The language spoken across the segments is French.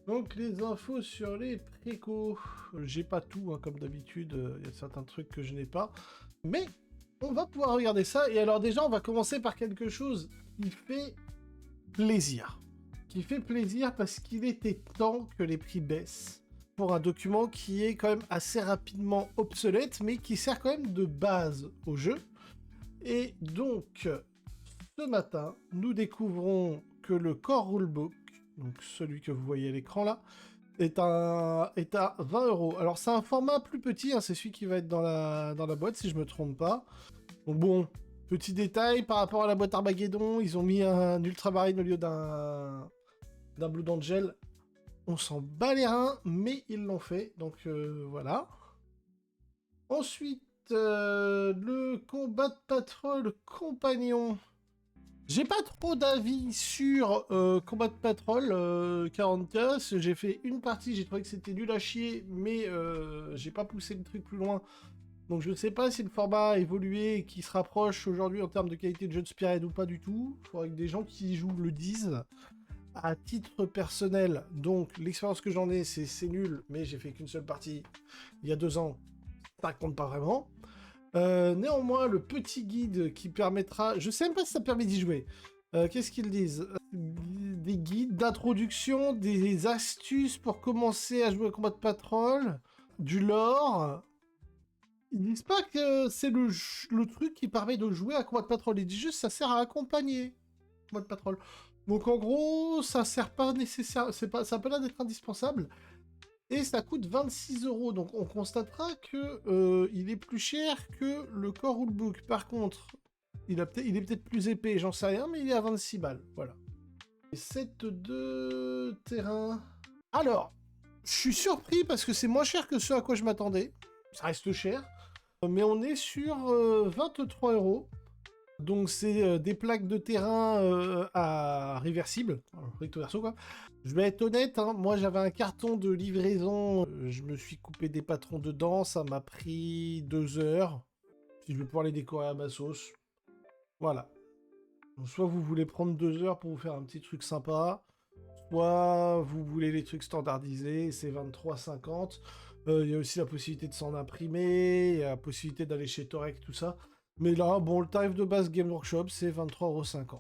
Donc les infos sur les précos. J'ai pas tout, hein, comme d'habitude. Il y a certains trucs que je n'ai pas. Mais on va pouvoir regarder ça. Et alors déjà, on va commencer par quelque chose qui fait plaisir. Qui fait plaisir parce qu'il était temps que les prix baissent. Pour un document qui est quand même assez rapidement obsolète, mais qui sert quand même de base au jeu. Et donc, ce matin, nous découvrons que le Core Rulebook, donc celui que vous voyez à l'écran là, est à 20 €. Alors c'est un format plus petit, hein, c'est celui qui va être dans la boîte si je me trompe pas. Donc bon, petit détail, par rapport à la boîte Armageddon, ils ont mis un Ultramarine au lieu d'un Blood Angel. On s'en bat les reins, mais ils l'ont fait, donc voilà. Ensuite, le Combat Patrol Compagnon. J'ai pas trop d'avis sur Combat Patrol 40K. J'ai fait une partie, j'ai trouvé que c'était nul à chier, mais j'ai pas poussé le truc plus loin. Donc je ne sais pas si le format a évolué et qui se rapproche aujourd'hui en termes de qualité de jeu de Spearhead ou pas du tout. Il faudrait que des gens qui y jouent le disent. À titre personnel, donc l'expérience que j'en ai, c'est nul, mais j'ai fait qu'une seule partie il y a 2 ans, ça compte pas vraiment. Néanmoins, le petit guide qui permettra, je sais même pas si ça permet d'y jouer. Qu'est-ce qu'ils disent? Des guides d'introduction, des astuces pour commencer à jouer à Combat Patrol, du lore. Ils disent pas que c'est le truc qui permet de jouer à Combat Patrol, ils disent juste que ça sert à accompagner Combat Patrol. Donc en gros, ça sert pas nécessaire, ça peut pas d'être indispensable. Et ça coûte 26 €. Donc on constatera que il est plus cher que le Core Rulebook. Par contre, il est peut-être plus épais, j'en sais rien, mais il est à 26 balles. Voilà. Et 7 de terrain. Alors, je suis surpris parce que c'est moins cher que ce à quoi je m'attendais. Ça reste cher. Mais on est sur 23 €. Donc c'est des plaques de terrain à réversible, recto verso quoi. Je vais être honnête, hein, moi j'avais un carton de livraison, je me suis coupé des patrons dedans, ça m'a pris 2 heures. Si je vais pouvoir les décorer à ma sauce. Voilà. Donc, soit vous voulez prendre 2 heures pour vous faire un petit truc sympa, soit vous voulez les trucs standardisés, c'est 23,50. Il y a aussi la possibilité de s'en imprimer, il y a la possibilité d'aller chez Torek, tout ça. Mais là, bon, le tarif de base Game Workshop, c'est 23,50 €.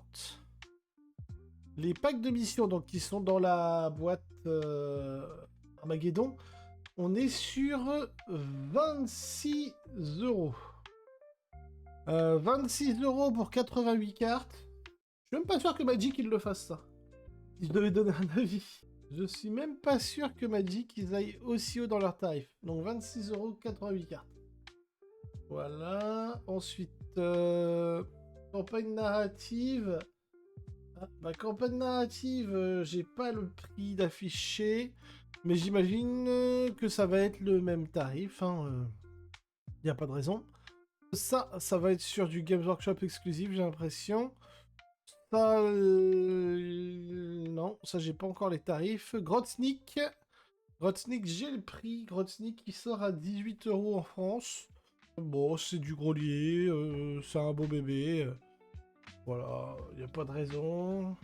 Les packs de missions, donc, qui sont dans la boîte Armageddon, on est sur 26 €. 26 € pour 88 cartes. Je suis même pas sûr que Magic, il le fasse, ça. Si je devais donner un avis. Je suis même pas sûr que Magic, ils aillent aussi haut dans leur tarif. Donc 26 €, 88 cartes. Voilà. Ensuite, campagne narrative. Ah, bah, campagne narrative, j'ai pas le prix d'afficher, mais j'imagine que ça va être le même tarif. Y a pas de raison. Ça va être sur du Games Workshop exclusif, j'ai l'impression. Ça, non, ça j'ai pas encore les tarifs. Grotsnik, j'ai le prix. Grotsnik qui sort à 18 € en France. Bon, c'est du grelier, c'est un beau bébé. Voilà, il n'y a pas de raison.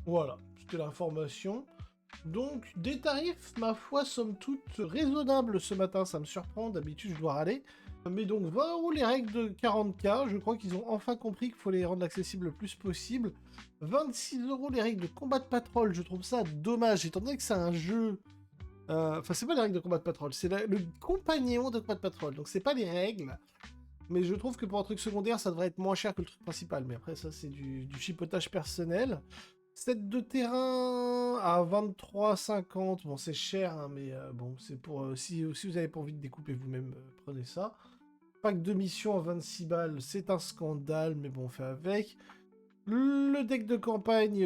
Voilà, c'était l'information. Donc, des tarifs, ma foi, somme toute raisonnables ce matin. Ça me surprend, d'habitude je dois râler. Mais donc, 20 € les règles de 40K. Je crois qu'ils ont enfin compris qu'il faut les rendre accessibles le plus possible. 26 € les règles de Combat Patrol. Je trouve ça dommage, étant donné que c'est un jeu... Enfin, c'est pas les règles de Combat Patrol, c'est le compagnon de Combat Patrol. Donc, c'est pas les règles. Mais je trouve que pour un truc secondaire, ça devrait être moins cher que le truc principal. Mais après, ça, c'est du chipotage personnel. 7 de terrain à 23,50. Bon, c'est cher, hein, mais bon, c'est pour... si vous avez pas envie de découper vous-même, prenez ça. Pack de mission à 26 balles, c'est un scandale, mais bon, on fait avec. Le deck de campagne,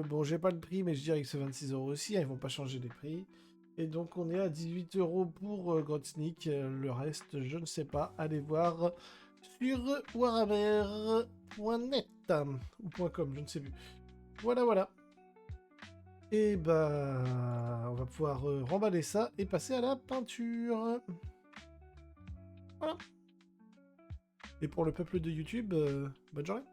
bon, j'ai pas le prix, mais je dirais que c'est 26 € aussi. Hein, ils vont pas changer les prix. Et donc, on est à 18 € pour Grotsnik. Le reste, je ne sais pas. Allez voir sur warhammer.net ou .com, je ne sais plus. Voilà, voilà. Et bah, on va pouvoir remballer ça et passer à la peinture. Voilà. Et pour le peuple de YouTube, bonne journée.